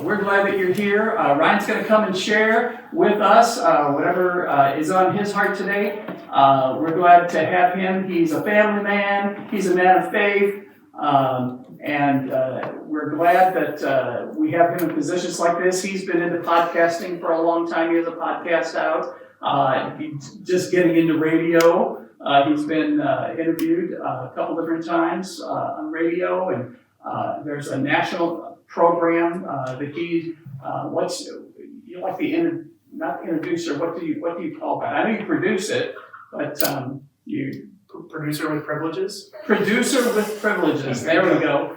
we're glad that you're here. Ryan's going to come and share with us whatever is on his heart today. We're glad to have him. He's a family man. He's a man of faith. And we're glad that we have him in positions like this. He's been into podcasting for a long time. He has a podcast out. He's just getting into radio. He's been interviewed a couple different times on radio, and there's a national program that he, you like the not introducer, what do you call that? I know you produce it, but you Producer with privileges? Producer with privileges, there we go.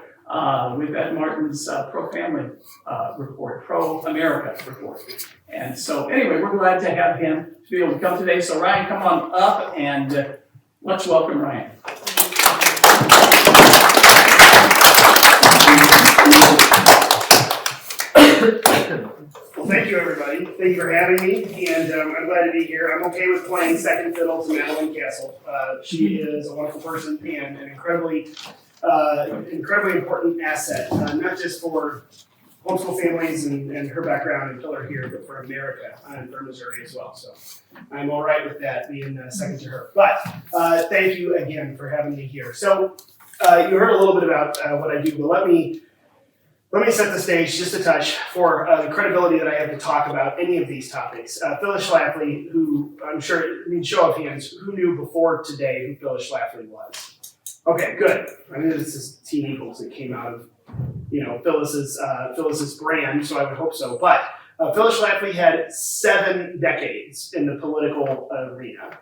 We've got Martin's pro-family report, pro-America report. And so anyway, we're glad to have him to be able to come today. So Ryan, come on up and let's welcome Ryan. Well, thank you, everybody. Thank you for having me, and I'm glad to be here. I'm okay with playing second fiddle to Madeline Castle. She is a wonderful person and an incredibly important asset, not just for homeschool families and her background and pillar here, but for America and for Missouri as well. So I'm all right with that being second to her. But thank you again for having me here. So you heard a little bit about what I do, but let me set the stage just a touch for the credibility that I have to talk about any of these topics. Phyllis Schlafly, who I'm sure, show of hands, who knew before today who Phyllis Schlafly was? Okay, good. I knew this is Teen Eagles. It came out of, Phyllis's brand, so I would hope so. But Phyllis Schlafly had 7 decades in the political arena.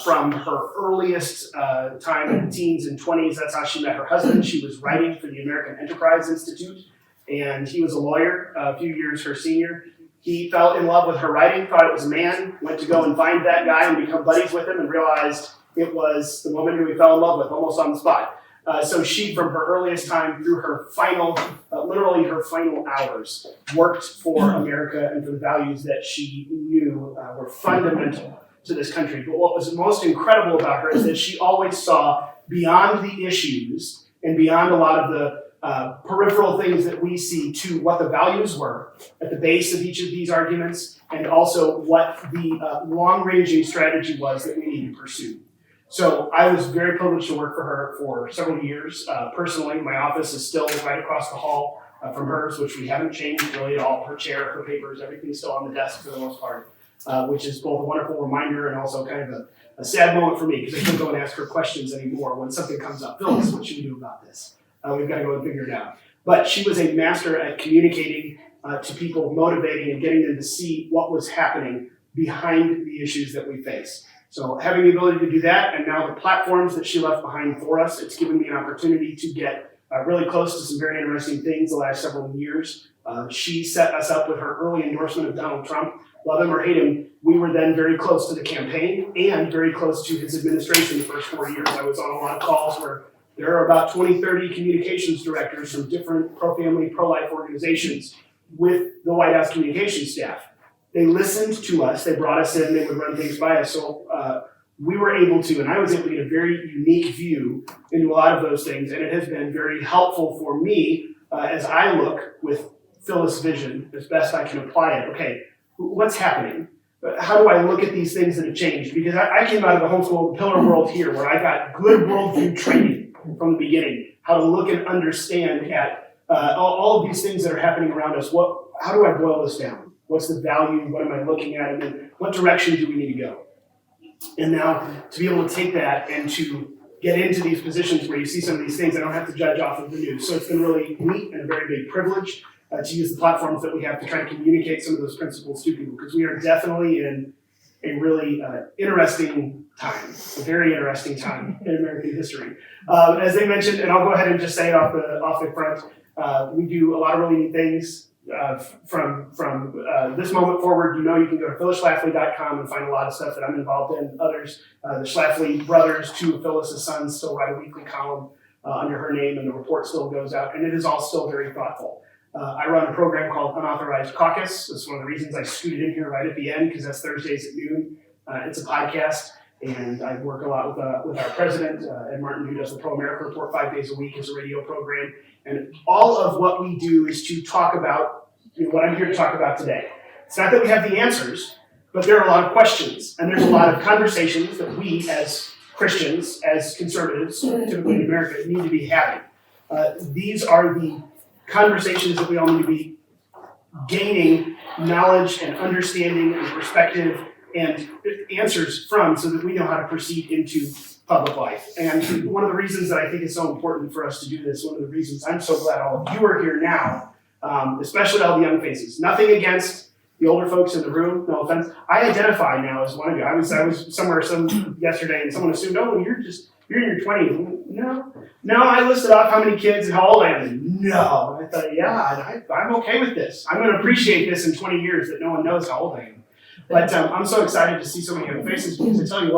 From her earliest time in the teens and 20s, that's how she met her husband. She was writing for the American Enterprise Institute, and he was a lawyer, a few years her senior. He fell in love with her writing, thought it was a man, went to go and find that guy and become buddies with him, and realized it was the woman who he fell in love with almost on the spot. So she, from her earliest time through her final, literally her final hours, worked for America and for the values that she knew were fundamental to this country. But what was most incredible about her is that she always saw beyond the issues and beyond a lot of the peripheral things that we see to what the values were at the base of each of these arguments, and also what the long-ranging strategy was that we need to pursue. So I was very privileged to work for her for several years. Personally, my office is still right across the hall from hers, which we haven't changed really at all. Her chair, her papers, everything's still on the desk for the most part, which is both a wonderful reminder and also kind of a sad moment for me, because I can't go and ask her questions anymore when something comes up. Phyllis, what should we do about this? We've got to go and figure it out. But she was a master at communicating to people, motivating and getting them to see what was happening behind the issues that we face. So having the ability to do that, and now the platforms that she left behind for us, it's given me an opportunity to get really close to some very interesting things the last several years. She set us up with her early endorsement of Donald Trump. Love him or hate him, we were then very close to the campaign and very close to his administration the first 4 years. I was on a lot of calls where there are about 20, 30 communications directors from different pro-family, pro-life organizations with the White House communications staff. They listened to us, they brought us in, they would run things by us. So we were able to, and I was able to get a very unique view into a lot of those things, and it has been very helpful for me as I look with Phyllis' vision as best I can apply it. Okay, what's happening? How do I look at these things that have changed? Because I came out of the homeschool pillar world here where I got good worldview training from the beginning, how to look and understand at all of these things that are happening around us. How do I boil this down? What's the value? What am I looking at? And then what direction do we need to go? And now to be able to take that and to get into these positions where you see some of these things, I don't have to judge off of the news. So it's been really neat and a very big privilege to use the platforms that we have to try to communicate some of those principles to people, because we are definitely in a really interesting time, a very interesting time in American history. As they mentioned, and I'll go ahead and just say it off the front, we do a lot of really neat things. From this moment forward, you can go to phyllisschlafly.com and find a lot of stuff that I'm involved in. Others, the Schlafly brothers, 2 of Phyllis's sons, still write a weekly column under her name, and the report still goes out, and it is all still very thoughtful. I run a program called Unauthorized Caucus. That's one of the reasons I scooted in here right at the end, because that's Thursdays at noon. It's a podcast, and I work a lot with our president, Ed Martin, who does the Pro America Report 5 days a week as a radio program. And all of what we do is to talk about what I'm here to talk about today. It's not that we have the answers, but there are a lot of questions, and there's a lot of conversations that we as Christians, as conservatives, typically in America, need to be having. These are the conversations that we all need to be gaining knowledge and understanding and perspective and answers from so that we know how to proceed into public life. And one of the reasons that I think it's so important for us to do this, one of the reasons I'm so glad all of you are here now, especially all the young faces. Nothing against the older folks in the room, no offense. I identify now as one of you. I was somewhere yesterday and someone assumed, oh, you're in your 20s. No, I listed off how many kids and how old I am. No, I thought, yeah, I'm okay with this. I'm going to appreciate this in 20 years that no one knows how old I am. But I'm so excited to see so many young faces because I tell you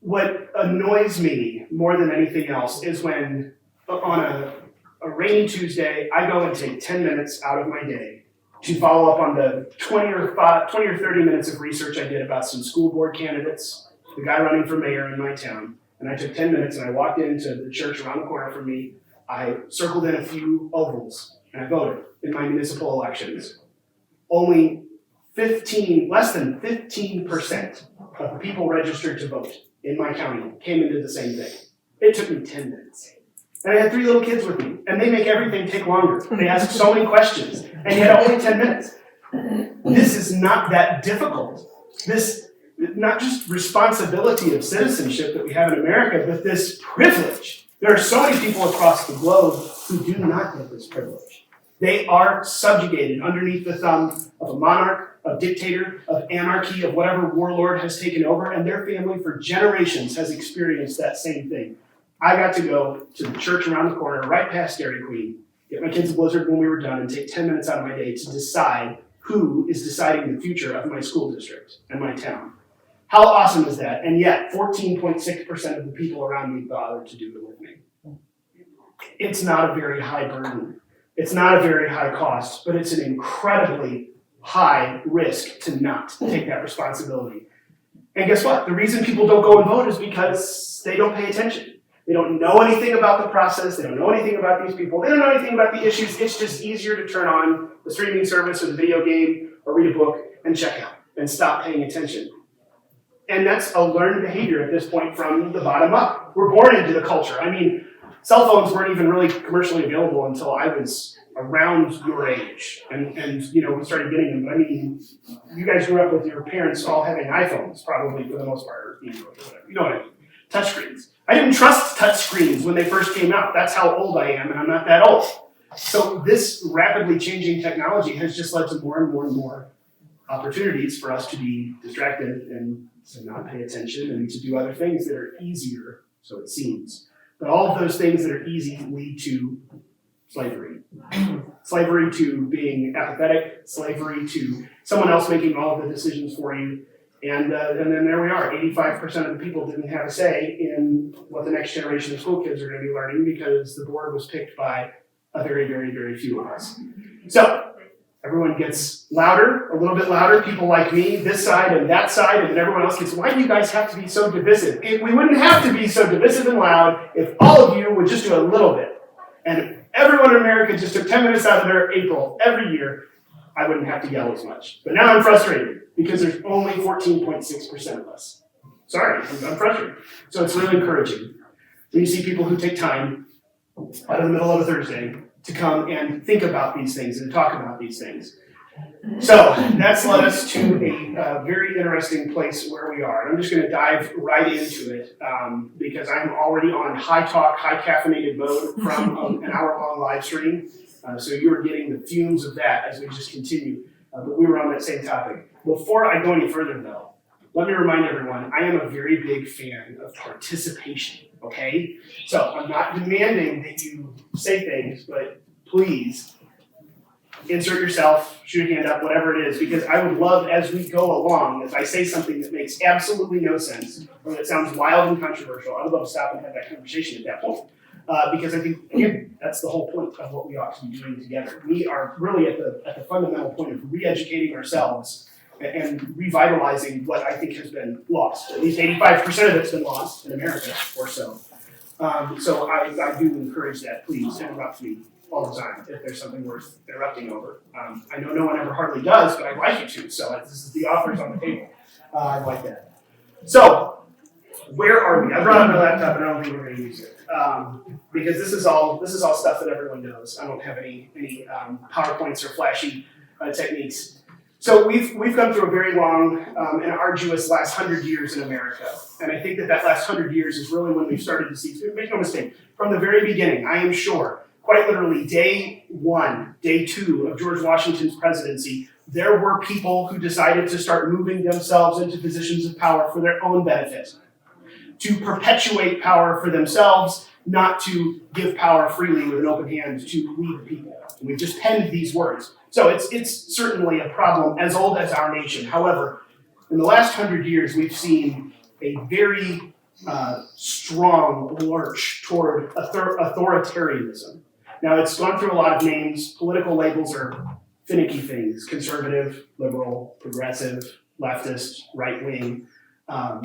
what annoys me more than anything else is when on a rainy Tuesday, I go and take 10 minutes out of my day to follow up on the 20 or 30 minutes of research I did about some school board candidates, the guy running for mayor in my town. And I took 10 minutes and I walked into the church around the corner from me. I circled in a few ovals and I voted in my municipal elections. Only less than 15% of the people registered to vote in my county came into the same thing. It took me 10 minutes. And I had 3 little kids with me, and they make everything take longer. They ask so many questions, and yet only 10 minutes. This is not that difficult. This, not just responsibility of citizenship that we have in America, but this privilege. There are so many people across the globe who do not get this privilege. They are subjugated underneath the thumb of a monarch, of dictator, of anarchy, of whatever warlord has taken over, and their family for generations has experienced that same thing. I got to go to the church around the corner, right past Dairy Queen, get my kids a Blizzard when we were done, and take 10 minutes out of my day to decide who is deciding the future of my school district and my town. How awesome is that? And yet, 14.6% of the people around me bothered to do it with me. It's not a very high burden. It's not a very high cost, but it's an incredibly high risk to not take that responsibility. And guess what? The reason people don't go and vote is because they don't pay attention. They don't know anything about the process. They don't know anything about these people. They don't know anything about the issues. It's just easier to turn on the streaming service or the video game or read a book and check out and stop paying attention. And that's a learned behavior at this point from the bottom up. We're born into the culture. I mean, cell phones weren't even really commercially available until I was around your age. And we started getting them. But I mean, you guys grew up with your parents all having iPhones, probably for the most part, or whatever. You know what I mean? Touchscreens. I didn't trust touchscreens when they first came out. That's how old I am, and I'm not that old. So this rapidly changing technology has just led to more and more and more opportunities for us to be distracted and to not pay attention and to do other things that are easier, so it seems. But all of those things that are easy lead to slavery. Slavery to being apathetic, slavery to someone else making all of the decisions for you. And then there we are. 85% of the people didn't have a say in what the next generation of school kids are going to be learning because the board was picked by a very, very, very few of us. So everyone gets louder, a little bit louder. People like me, this side and that side, and then everyone else gets, why do you guys have to be so divisive? We wouldn't have to be so divisive and loud if all of you would just do a little bit. And if everyone in America just took 10 minutes out of their April every year, I wouldn't have to yell as much. But now I'm frustrated because there's only 14.6% of us. Sorry, I'm frustrated. So it's really encouraging when you see people who take time out of the middle of a Thursday to come and think about these things and talk about these things. So that's led us to a very interesting place where we are. And I'm just going to dive right into it because I'm already on high talk, high caffeinated mode from an hour-long live stream. So you're getting the fumes of that as we just continue. But we were on that same topic. Before I go any further, though, let me remind everyone, I am a very big fan of participation, okay? So I'm not demanding that you say things, but please insert yourself, shoot a hand up, whatever it is, because I would love, as we go along, if I say something that makes absolutely no sense, or that sounds wild and controversial, I would love to stop and have that conversation at that point. Because I think, again, that's the whole point of what we ought to be doing together. We are really at the fundamental point of re-educating ourselves and revitalizing what I think has been lost. At least 85% of it's been lost in America or so. So I do encourage that. Please interrupt me all the time if there's something worth erupting over. I know no one ever hardly does, but I'd like you to. So this is the offers on the table. I like that. So where are we? I brought up my laptop, and I don't think we're going to use it because this is all stuff that everyone knows. I don't have any PowerPoints or flashy techniques. So we've come through a very long and arduous last 100 years in America, and I think that last 100 years is really when we've started to see. Make no mistake, from the very beginning, I am sure, quite literally, day 1, day 2 of George Washington's presidency, there were people who decided to start moving themselves into positions of power for their own benefit, to perpetuate power for themselves, not to give power freely with an open hand to we the people. And we've just penned these words. So it's certainly a problem as old as our nation. However, in the last 100 years, we've seen a very strong lurch toward authoritarianism. Now, it's gone through a lot of names. Political labels are finicky things: conservative, liberal, progressive, leftist, right-wing,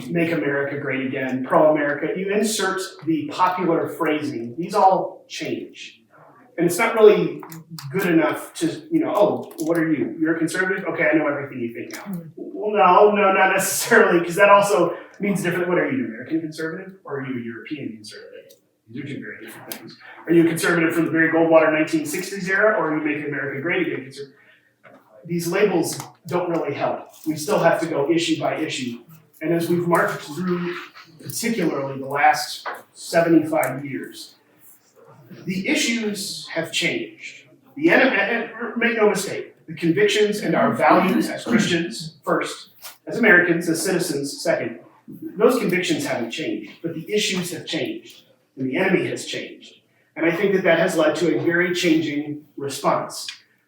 make America great again, pro-America. You insert the popular phrasing, these all change. And it's not really good enough to, oh, what are you? You're a conservative? Okay, I know everything you think now. Well, no, not necessarily, because that also means different. What are you, an American conservative, or are you a European conservative? These are two very different things. Are you a conservative from the very Goldwater 1960s era, or are you make America great again conservative? These labels don't really help. We still have to go issue by issue. And as we've marched through, particularly the last 75 years, the issues have changed. And make no mistake, the convictions and our values as Christians, first, as Americans, as citizens, second, those convictions haven't changed, but the issues have changed, and the enemy has changed. And I think that has led to a very changing response.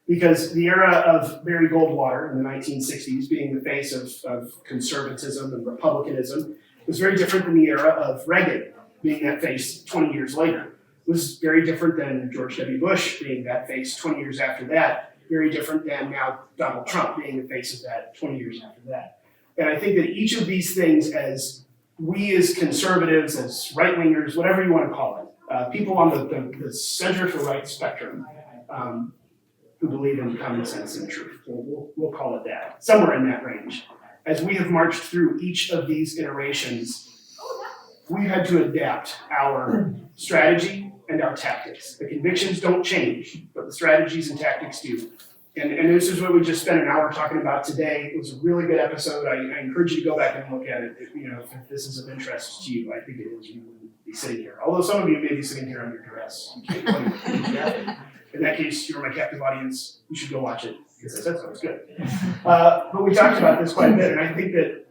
Because the era of Barry Goldwater in the 1960s, being the face of conservatism and republicanism, was very different than the era of Reagan, being that face 20 years later. It was very different than George W. Bush being that face 20 years after that, very different than now Donald Trump being the face of that 20 years after that. And I think that each of these things, as we as conservatives, as right-wingers, whatever you want to call it, people on the center to right spectrum, who believe in common sense and truth. We'll call it that, somewhere in that range. As we have marched through each of these iterations, we've had to adapt our strategy and our tactics. The convictions don't change, but the strategies and tactics do. And this is what we just spent an hour talking about today. It was a really good episode. I encourage you to go back and look at it. If this is of interest to you, I think it is. You wouldn't be sitting here. Although some of you may be sitting here under duress. You can't blame it. In that case, you're my captive audience. You should go watch it because I said so. It's good. But we talked about this quite a bit, and I think that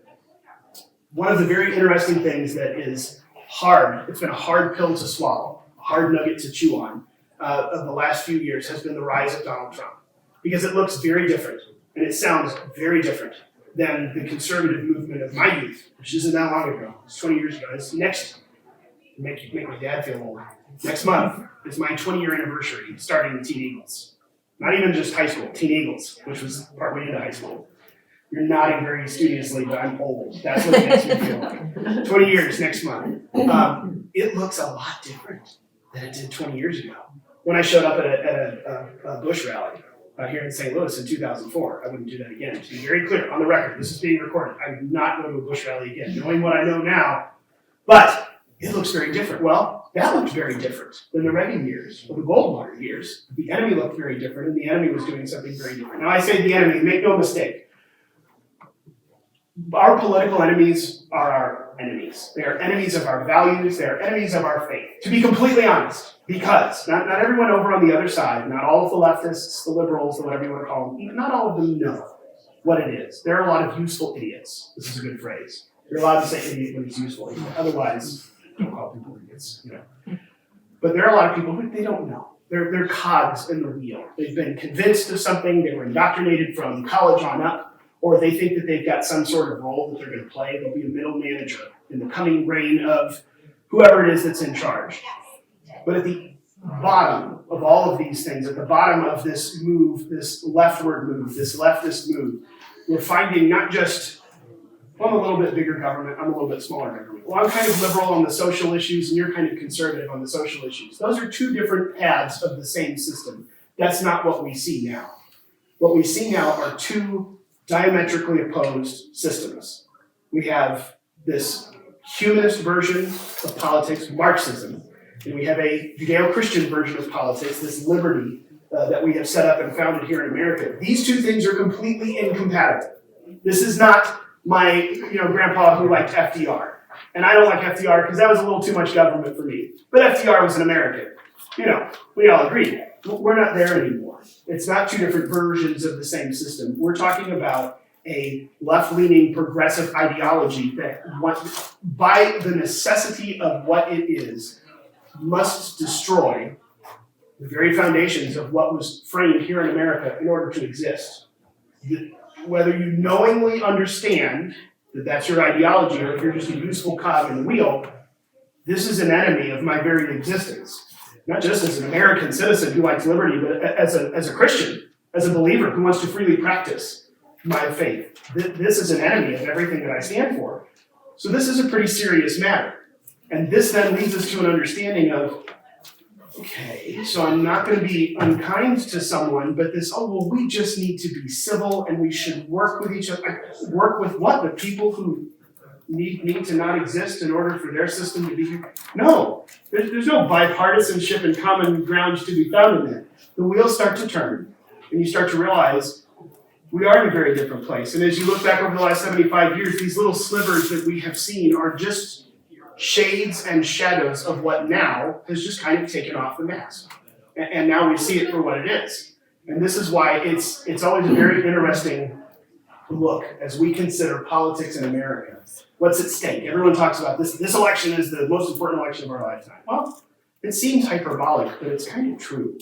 one of the very interesting things that is hard, it's been a hard pill to swallow, a hard nugget to chew on, of the last few years has been the rise of Donald Trump. Because it looks very different, and it sounds very different than the conservative movement of my youth, which isn't that long ago. It's 20 years ago. It's make my dad feel old. Next month is my 20-year anniversary starting the Teen Eagles. Not even just high school, Teen Eagles, which was partway into high school. You're nodding very studiously, but I'm old. That's what it makes me feel like. 20 years next month. It looks a lot different than it did 20 years ago. When I showed up at a Bush rally here in St. Louis in 2004, I wouldn't do that again. To be very clear, on the record, this is being recorded. I would not go to a Bush rally again, knowing what I know now. But it looks very different. Well, that looked very different than the Reagan years or the Goldwater years. The enemy looked very different, and the enemy was doing something very different. Now, I say the enemy, make no mistake. Our political enemies are our enemies. They are enemies of our values. They are enemies of our faith. To be completely honest, because not everyone over on the other side, not all of the leftists, the liberals, whatever you want to call them, not all of them know what it is. There are a lot of useful idiots. This is a good phrase. You're allowed to say idiot when it's useful. Otherwise, don't call people idiots. But there are a lot of people who they don't know. They're cogs in the wheel. They've been convinced of something. They were indoctrinated from college on up. Or they think that they've got some sort of role that they're going to play. They'll be a middle manager in the coming reign of whoever it is that's in charge. But at the bottom of all of these things, at the bottom of this move, this leftward move, this leftist move, we're finding not just Well, I'm a little bit bigger government, I'm a little bit smaller government. Well, I'm kind of liberal on the social issues and you're kind of conservative on the social issues. Those are two different paths of the same system. That's not what we see now. What we see now are two diametrically opposed systems. We have this humanist version of politics, Marxism, and we have a Judeo-Christian version of politics, this liberty that we have set up and founded here in America. These two things are completely incompatible. This is not my grandpa who liked FDR. And I don't like FDR because that was a little too much government for me. But FDR was an American. We all agree. We're not there anymore. It's not two different versions of the same system. We're talking about a left-leaning progressive ideology that, by the necessity of what it is, must destroy the very foundations of what was framed here in America in order to exist. Whether you knowingly understand that that's your ideology or if you're just a useful cog in the wheel, this is an enemy of my very existence. Not just as an American citizen who likes liberty, but as a Christian, as a believer who wants to freely practice my faith. This is an enemy of everything that I stand for. So this is a pretty serious matter. And this then leads us to an understanding of, okay, so I'm not going to be unkind to someone, but we just need to be civil and we should work with each other. Work with what? The people who need to not exist in order for their system to be here? No, there's no bipartisanship and common ground to be found in that. The wheels start to turn and you start to realize we are in a very different place. And as you look back over the last 75 years, these little slivers that we have seen are just shades and shadows of what now has just kind of taken off the mask. And now we see it for what it is. And this is why it's always a very interesting look as we consider politics in America. What's at stake? Everyone talks about this. This election is the most important election of our lifetime. Well, it seems hyperbolic, but it's kind of true.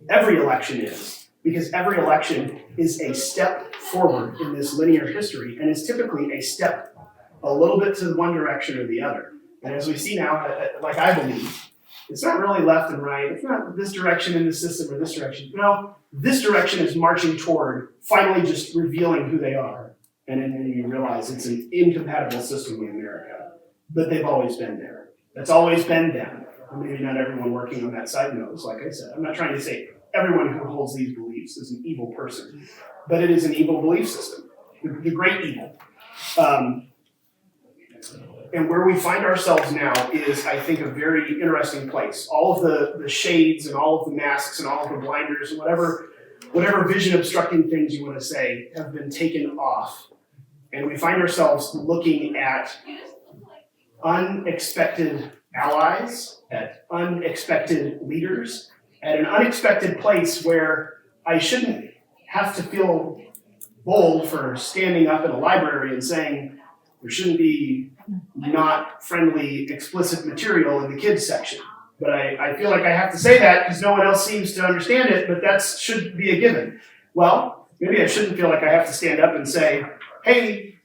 Every election is, because every election is a step forward in this linear history, and is typically a step a little bit to one direction or the other. And as we see now, like I believe, it's not really left and right. It's not this direction in the system or this direction. No, this direction is marching toward finally just revealing who they are. And then you realize it's an incompatible system in America. But they've always been there. That's always been them. And maybe not everyone working on that side knows, like I said. I'm not trying to say everyone who holds these beliefs is an evil person. But it is an evil belief system. The great evil. And where we find ourselves now is, I think, a very interesting place. All of the shades and all of the masks and all of the blinders and whatever vision obstructing things you want to say have been taken off. And we find ourselves looking at unexpected allies, at unexpected leaders, at an unexpected place where I shouldn't have to feel bold for standing up in a library and saying there shouldn't be not friendly, explicit material in the kids section. But I feel like I have to say that because no one else seems to understand it, but that should be a given. Well, maybe I shouldn't feel like I have to stand up and say, hey,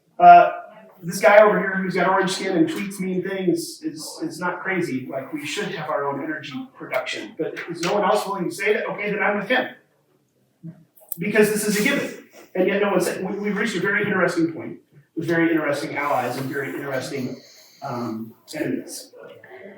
this guy over here who's got orange skin and tweets mean things is not crazy. Like, we should have our own energy production. But is no one else willing to say that? Okay, then I'm with him. Because this is a given. And yet no one said, we've reached a very interesting point with very interesting allies and very interesting enemies.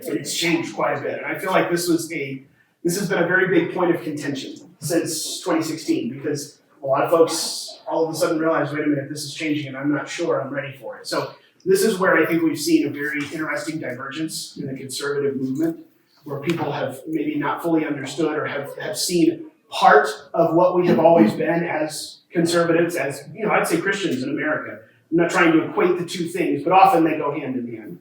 And it's changed quite a bit. And I feel like this has been a very big point of contention since 2016, because a lot of folks all of a sudden realize, wait a minute, this is changing and I'm not sure I'm ready for it. So this is where I think we've seen a very interesting divergence in the conservative movement, where people have maybe not fully understood or have seen part of what we have always been as conservatives, as, I'd say Christians in America. I'm not trying to equate the two things, but often they go hand in hand.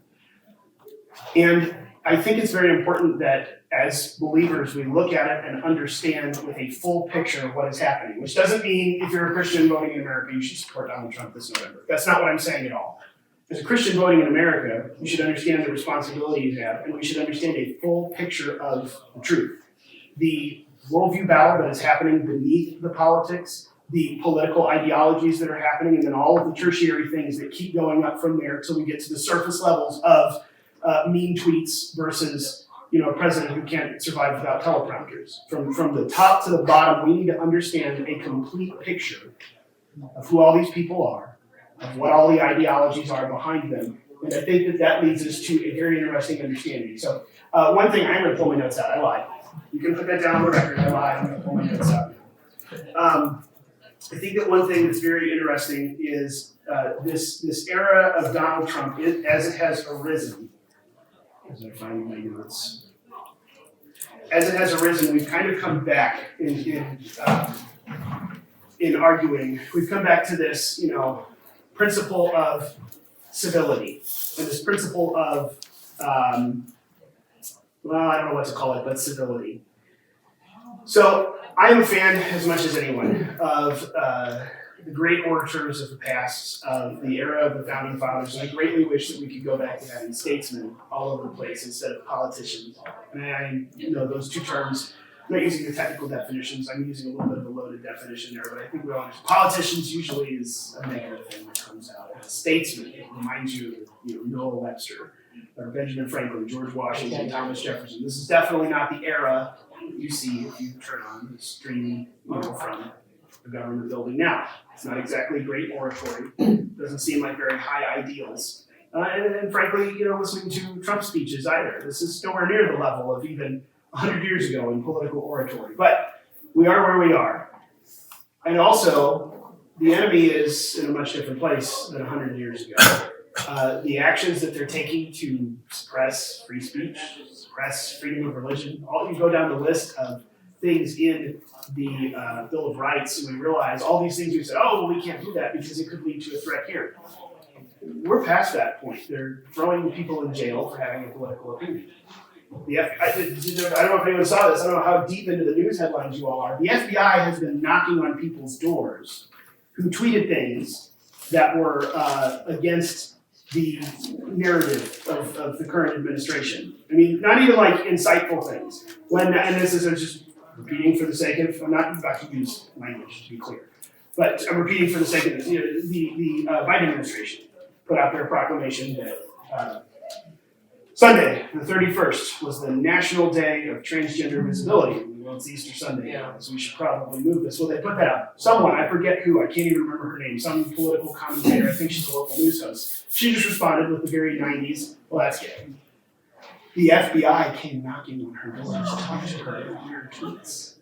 And I think it's very important that as believers, we look at it and understand with a full picture of what is happening, which doesn't mean if you're a Christian voting in America, you should support Donald Trump this November. That's not what I'm saying at all. As a Christian voting in America, you should understand the responsibility you have, and we should understand a full picture of the truth. The worldview battle that is happening beneath the politics, the political ideologies that are happening, and then all of the tertiary things that keep going up from there until we get to the surface levels of mean tweets versus a president who can't survive without teleprompters. From the top to the bottom, we need to understand a complete picture of who all these people are, of what all the ideologies are behind them. And I think that that leads us to a very interesting understanding. So one thing, I'm going to pull my notes out. I lied. You can put that down on the record. I lied. I'm going to pull my notes out. I think that one thing that's very interesting is this era of Donald Trump, as it has arisen. As I find my notes, as it has arisen, we've kind of come back in arguing. We've come back to this, principle of civility and this principle of, I don't know what to call it, but civility. So I am a fan, as much as anyone, of the great orators of the past, of the era of the founding fathers, and I greatly wish that we could go back to having statesmen all over the place instead of politicians. And I those two terms, I'm not using the technical definitions, I'm using a little bit of a loaded definition there, but I think we all understand. Politicians usually is a negative thing that comes out. And statesman, it reminds you of Noah Webster, or Benjamin Franklin, George Washington, Thomas Jefferson. This is definitely not the era you see if you turn on the stream from the government building now. It's not exactly great oratory. Doesn't seem like very high ideals. And frankly, listening to Trump speeches either. This is nowhere near the level of even 100 years ago in political oratory. But we are where we are. And also, the enemy is in a much different place than 100 years ago. The actions that they're taking to suppress free speech, suppress freedom of religion, you go down the list of things in the Bill of Rights, and we realize all these things we said, we can't do that because it could lead to a threat here. We're past that point. They're throwing people in jail for having a political opinion. I don't know if anyone saw this. I don't know how deep into the news headlines you all are. The FBI has been knocking on people's doors who tweeted things that were against the narrative of the current administration. I mean, not even like insightful things. And this is just repeating for the sake of, I'm not about to use language to be clear, but I'm repeating for the sake of the Biden administration put out their proclamation that Sunday, the 31st, was the National Day of Transgender Visibility. Well, it's Easter Sunday now, so we should probably move this. Well, they put that out. Someone, I forget who, I can't even remember her name, some political commentator, I think she's a local news host. She just responded with the very 90s, well, that's gay. The FBI came knocking on her door to talk to her about weird tweets.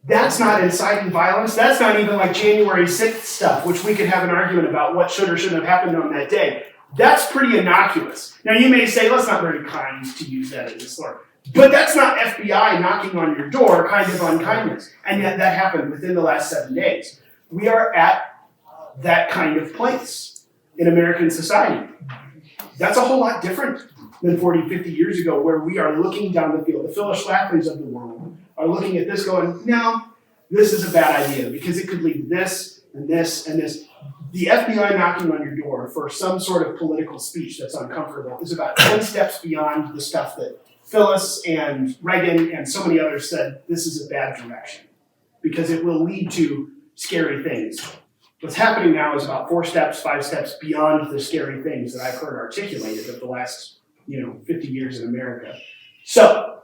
That's not inciting violence. That's not even like January 6th stuff, which we could have an argument about what should or shouldn't have happened on that day. That's pretty innocuous. Now you may say, that's not very kind to use that as a slur. But that's not FBI knocking on your door kind of unkindness. And yet that happened within the last 7 days. We are at that kind of place in American society. That's a whole lot different than 40, 50 years ago, where we are looking down the field. The Phyllis Schlaflys of the world are looking at this going, no, this is a bad idea because it could lead to this and this and this. The FBI knocking on your door for some sort of political speech that's uncomfortable is about 10 steps beyond the stuff that Phyllis and Reagan and so many others said this is a bad direction because it will lead to scary things. What's happening now is about 4 steps, 5 steps beyond the scary things that I've heard articulated of the last 50 years in America. So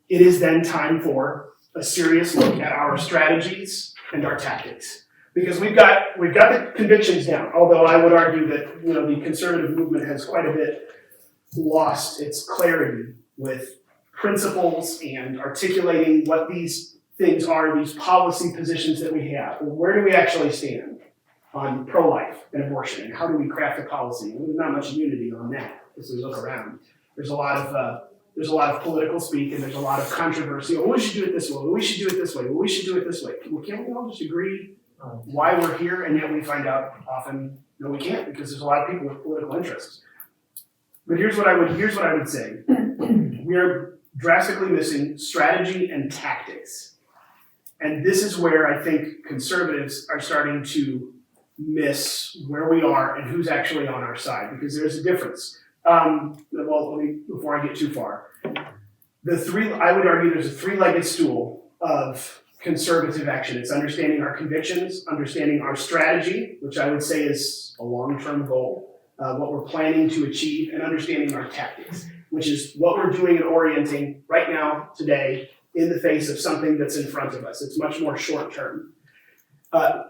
it is then time for a serious look at our strategies and our tactics. Because we've got the convictions down, although I would argue that the conservative movement has quite a bit lost its clarity with principles and articulating what these things are, these policy positions that we have. Where do we actually stand on pro-life and abortion, and how do we craft a policy? There's not much unity on that as we look around. There's a lot of political speak, and there's a lot of controversy. Well, we should do it this way. Well, we should do it this way. Well, we should do it this way. Well, can't we all just agree why we're here? And yet we find out often, no, we can't, because there's a lot of people with political interests. But here's what I would say. We are drastically missing strategy and tactics. And this is where I think conservatives are starting to miss where we are and who's actually on our side, because there's a difference. Before I get too far, I would argue there's a three-legged stool of conservative action. It's understanding our convictions, understanding our strategy, which I would say is a long-term goal, what we're planning to achieve, and understanding our tactics, which is what we're doing and orienting right now, today, in the face of something that's in front of us. It's much more short-term.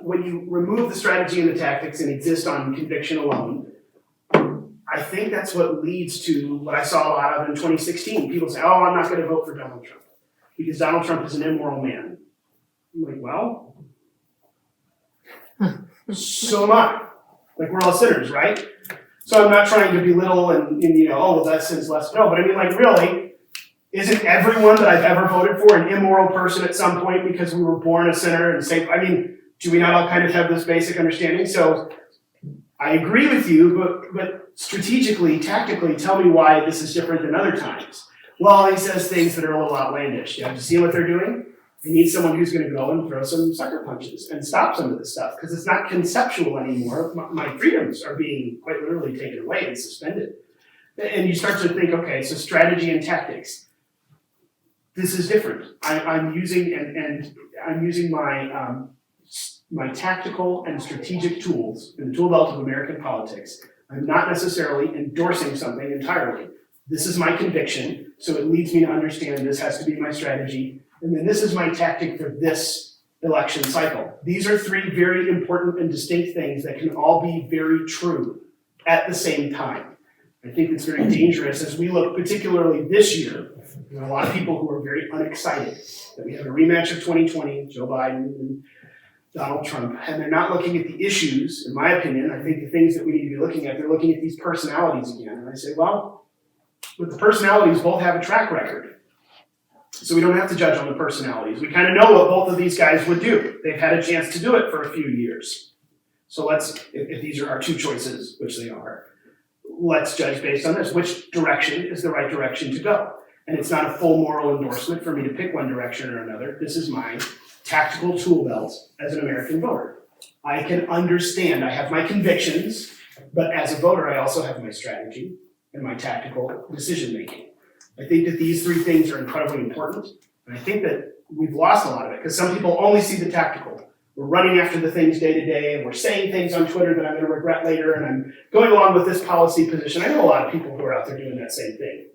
When you remove the strategy and the tactics and exist on conviction alone, I think that's what leads to what I saw a lot of in 2016. People say, oh, I'm not going to vote for Donald Trump because Donald Trump is an immoral man. I'm like, well, so am I. Like, we're all sinners, right? So I'm not trying to belittle and oh, well, that sin's less. No, but I mean, like, really, isn't everyone that I've ever voted for an immoral person at some point because we were born a sinner and saved? I mean, do we not all kind of have this basic understanding? So I agree with you, but strategically, tactically, tell me why this is different than other times. Well, he says things that are a little outlandish. You have to see what they're doing. I need someone who's going to go and throw some sucker punches and stop some of this stuff because it's not conceptual anymore. My freedoms are being quite literally taken away and suspended. And you start to think, okay, so strategy and tactics. This is different. I'm using my tactical and strategic tools in the tool belt of American politics. I'm not necessarily endorsing something entirely. This is my conviction, so it leads me to understand this has to be my strategy. And then this is my tactic for this election cycle. These are three very important and distinct things that can all be very true at the same time. I think it's very dangerous as we look particularly this year. There are a lot of people who are very unexcited that we have a rematch of 2020, Joe Biden and Donald Trump, and they're not looking at the issues, in my opinion. I think the things that we need to be looking at, they're looking at these personalities again. And I say, well, but the personalities both have a track record. So we don't have to judge on the personalities. We kind of know what both of these guys would do. They've had a chance to do it for a few years. So let's, if these are our two choices, which they are, let's judge based on this. Which direction is the right direction to go? And it's not a full moral endorsement for me to pick one direction or another. This is my tactical tool belt as an American voter. I can understand, I have my convictions, but as a voter, I also have my strategy and my tactical decision making. I think that these three things are incredibly important, and I think that we've lost a lot of it because some people only see the tactical. We're running after the things day to day, and we're saying things on Twitter that I'm going to regret later, and I'm going along with this policy position. I know a lot of people who are out there doing that same thing.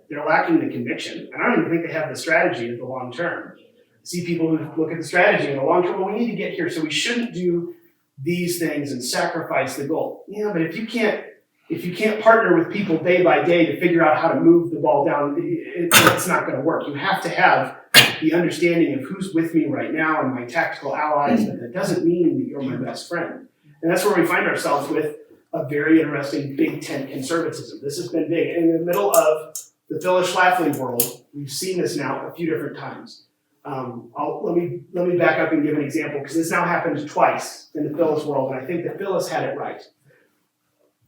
They're lacking the conviction, and I don't even think they have the strategy in the long term. I see people who look at the strategy in the long term, well, we need to get here, so we shouldn't do these things and sacrifice the goal. Yeah, but if you can't partner with people day by day to figure out how to move the ball down, it's not going to work. You have to have the understanding of who's with me right now and my tactical allies, but that doesn't mean that you're my best friend. And that's where we find ourselves with a very interesting big tent conservatism. This has been big. In the middle of the Phyllis Schlafly world, we've seen this now a few different times. Let me back up and give an example because this now happened twice in the Phyllis world, and I think that Phyllis had it right.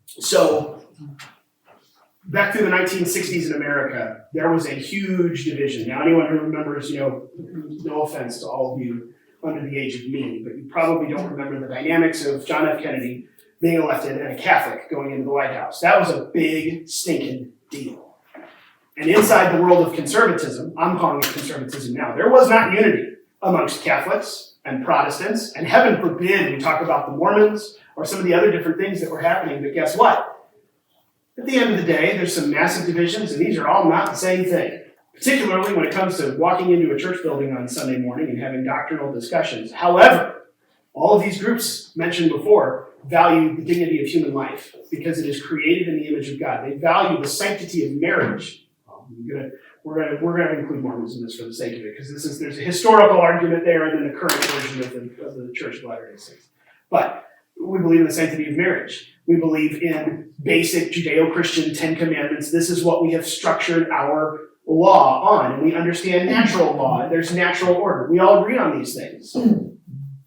So, back through the 1960s in America, there was a huge division. Now, anyone who remembers, no offense to all of you under the age of me, but you probably don't remember the dynamics of John F. Kennedy being elected and a Catholic going into the White House. That was a big, stinking deal. And inside the world of conservatism, I'm calling it conservatism now, there was not unity amongst Catholics and Protestants, and heaven forbid we talk about the Mormons or some of the other different things that were happening, but guess what? At the end of the day, there's some massive divisions, and these are all not the same thing, particularly when it comes to walking into a church building on Sunday morning and having doctrinal discussions. However, all of these groups mentioned before value the dignity of human life because it is created in the image of God. They value the sanctity of marriage. We're gonna include Mormons in this for the sake of it, because there's a historical argument there, and then the current version of the Church of Latter-day Saints. But we believe in the sanctity of marriage. We believe in basic Judeo-Christian 10 Commandments. This is what we have structured our law on, and we understand natural law. There's natural order. We all agree on these things.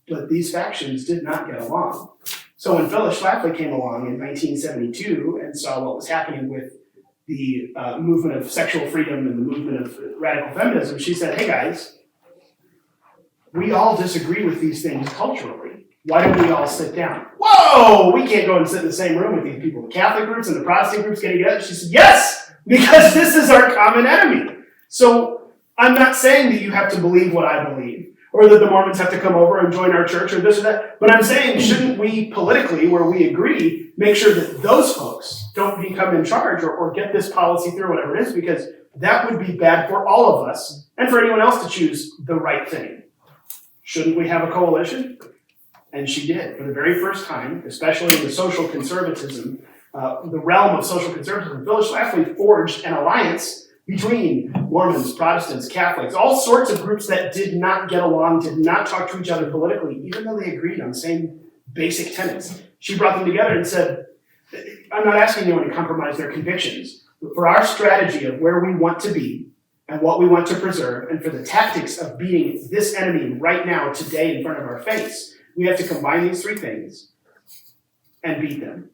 But these factions did not get along. So when Phyllis Schlafly came along in 1972 and saw what was happening with the movement of sexual freedom and the movement of radical feminism, she said, hey guys, we all disagree with these things culturally. Why don't we all sit down? Whoa, we can't go and sit in the same room with these people. The Catholic groups and the Protestant groups getting together. She said, yes, because this is our common enemy. So I'm not saying that you have to believe what I believe, or that the Mormons have to come over and join our church or this or that. But I'm saying, shouldn't we politically, where we agree, make sure that those folks don't become in charge or get this policy through, whatever it is, because that would be bad for all of us and for anyone else to choose the right thing. Shouldn't we have a coalition? And she did, for the very first time, especially in the social conservatism, the realm of social conservatism. Phyllis Schlafly forged an alliance between Mormons, Protestants, Catholics, all sorts of groups that did not get along, did not talk to each other politically, even though they agreed on the same basic tenets. She brought them together and said, I'm not asking anyone to compromise their convictions, but for our strategy of where we want to be and what we want to preserve, and for the tactics of beating this enemy right now, today, in front of our face, we have to combine these three things and beat them.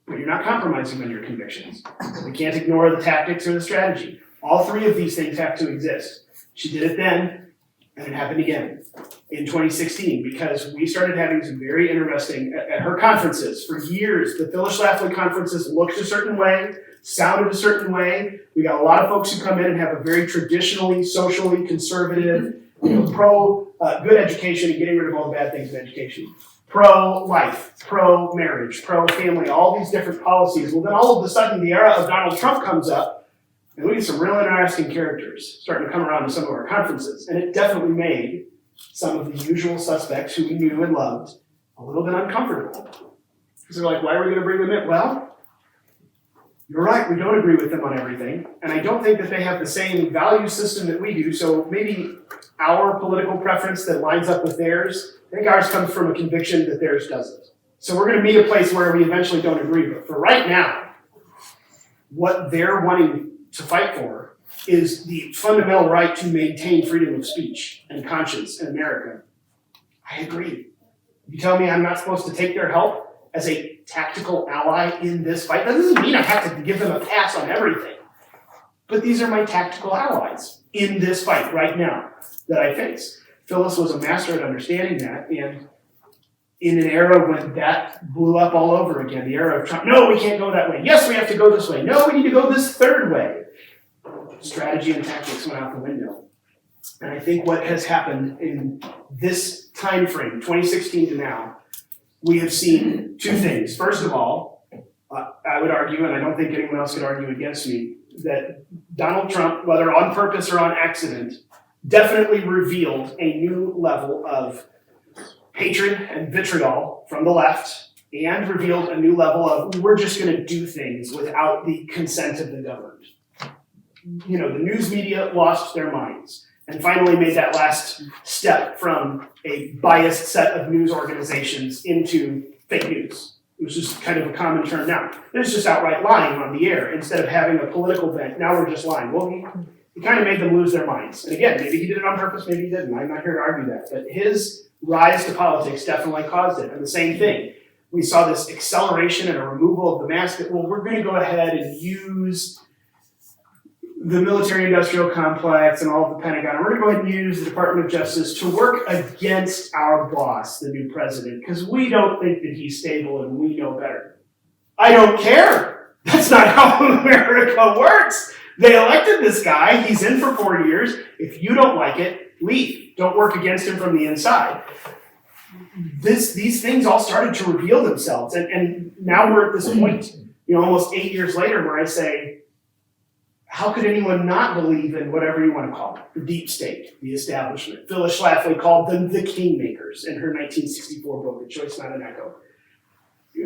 But you're not compromising on your convictions. We can't ignore the tactics or the strategy. All three of these things have to exist. She did it then, and it happened again in 2016, because we started having some very interesting, at her conferences, for years, the Phyllis Schlafly conferences looked a certain way, sounded a certain way. We got a lot of folks who come in and have a very traditionally, socially conservative, pro good education and getting rid of all the bad things in education. Pro-life, pro-marriage, pro-family, all these different policies. Well, then all of a sudden the era of Donald Trump comes up, and we get some real interesting characters starting to come around to some of our conferences. And it definitely made some of the usual suspects who we knew and loved a little bit uncomfortable. Because they're like, why are we going to bring them in? Well, you're right, we don't agree with them on everything. And I don't think that they have the same value system that we do. So maybe our political preference that lines up with theirs, I think ours comes from a conviction that theirs doesn't. So we're going to meet a place where we eventually don't agree. But for right now, what they're wanting to fight for is the fundamental right to maintain freedom of speech and conscience in America. I agree. You tell me I'm not supposed to take their help as a tactical ally in this fight? That doesn't mean I have to give them a pass on everything. But these are my tactical allies in this fight right now that I face. Phyllis was a master at understanding that, and in an era when that blew up all over again, the era of Trump, no, we can't go that way. Yes, we have to go this way. No, we need to go this third way. Strategy and tactics went out the window. And I think what has happened in this time frame, 2016 to now, we have seen two things. First of all, I would argue, and I don't think anyone else could argue against me, that Donald Trump, whether on purpose or on accident, definitely revealed a new level of hatred and vitriol from the left, and revealed a new level of, we're just going to do things without the consent of the governed. The news media lost their minds and finally made that last step from a biased set of news organizations into fake news, which is kind of a common term now. It's just outright lying on the air. Instead of having a political bent, now we're just lying. Well, he kind of made them lose their minds. And again, maybe he did it on purpose, maybe he didn't. I'm not here to argue that. But his rise to politics definitely caused it. And the same thing. We saw this acceleration and a removal of the mask that, well, we're going to go ahead and use the military-industrial complex and all of the Pentagon. We're going to go ahead and use the Department of Justice to work against our boss, the new president, because we don't think that he's stable and we know better. I don't care. That's not how America works. They elected this guy. He's in for 4 years. If you don't like it, leave. Don't work against him from the inside. These things all started to reveal themselves. And now we're at this point, almost 8 years later, where I say, how could anyone not believe in whatever you want to call it? The deep state, the establishment. Phyllis Schlafly called them the kingmakers in her 1964 book, A Choice Not an Echo.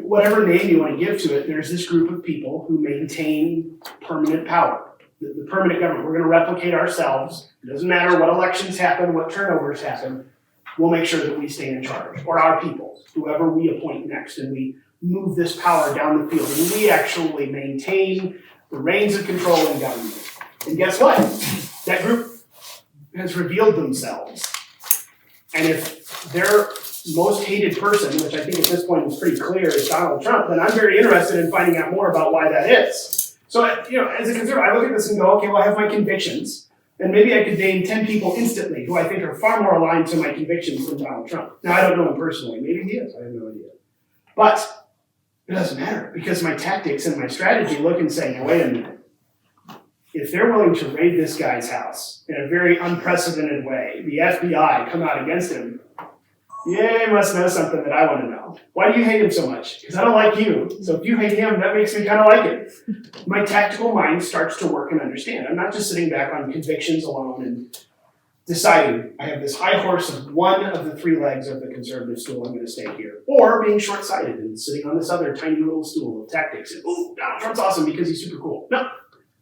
Whatever name you want to give to it, there's this group of people who maintain permanent power. The permanent government. We're going to replicate ourselves. It doesn't matter what elections happen, what turnovers happen. We'll make sure that we stay in charge. Or our people, whoever we appoint next. And we move this power down the field. And we actually maintain the reins of control in government. And guess what? That group has revealed themselves. And if their most hated person, which I think at this point is pretty clear, is Donald Trump, then I'm very interested in finding out more about why that is. So, as a conservative, I look at this and go, okay, well, I have my convictions. And maybe I could name 10 people instantly who I think are far more aligned to my convictions than Donald Trump. Now, I don't know him personally. Maybe he is. I have no idea. But it doesn't matter, because my tactics and my strategy look and say, now, wait a minute. If they're willing to raid this guy's house in a very unprecedented way, the FBI come out against him, yeah, you must know something that I want to know. Why do you hate him so much? Because I don't like you. So if you hate him, that makes me kind of like it. My tactical mind starts to work and understand. I'm not just sitting back on convictions alone and deciding I have this high horse of one of the three legs of the conservative stool, I'm going to stay here, or being short-sighted and sitting on this other tiny little stool of tactics. And, ooh, Donald Trump's awesome because he's super cool. No,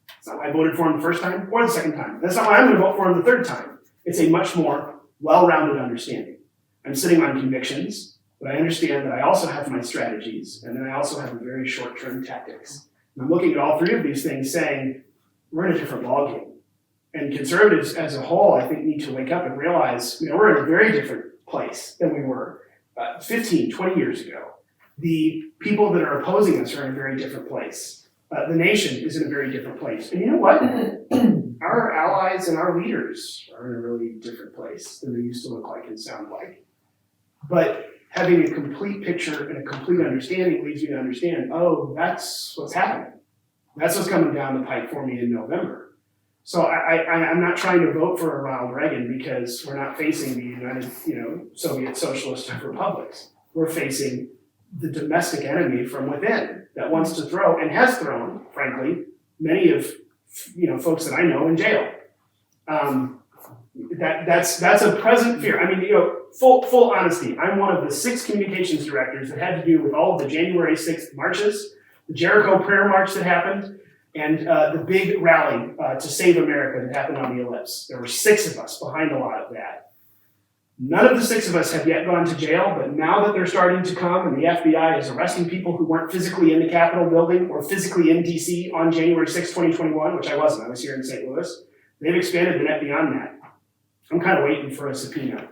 that's not why I voted for him the first time or the second time. That's not why I'm going to vote for him the third time. It's a much more well-rounded understanding. I'm sitting on convictions, but I understand that I also have my strategies, and then I also have a very short-term tactics. And I'm looking at all three of these things saying, we're in a different ballgame. And conservatives as a whole, I think, need to wake up and realize, we're in a very different place than we were 15, 20 years ago. The people that are opposing us are in a very different place. The nation is in a very different place. And you know what? Our allies and our leaders are in a really different place than they used to look like and sound like. But having a complete picture and a complete understanding leads you to understand, oh, that's what's happening. That's what's coming down the pipe for me in November. So I'm not trying to vote for Ronald Reagan because we're not facing the United, Soviet Socialist republics. We're facing the domestic enemy from within that wants to throw and has thrown, frankly, many of folks that I know in jail. That's a present fear. I mean, full honesty. I'm one of the 6 communications directors that had to do with all of the January 6th marches, the Jericho prayer march that happened, and the big rally to save America that happened on the Ellipse. There were 6 of us behind a lot of that. None of the 6 of us have yet gone to jail, but now that they're starting to come and the FBI is arresting people who weren't physically in the Capitol building or physically in DC on January 6, 2021, which I wasn't, I was here in St. Louis, they've expanded the net beyond that. I'm kind of waiting for a subpoena.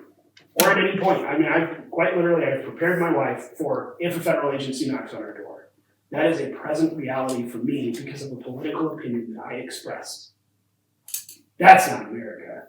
Or at any point, I've prepared my wife for if a federal agency knocks on our door. That is a present reality for me because of a political opinion that I expressed. That's not America.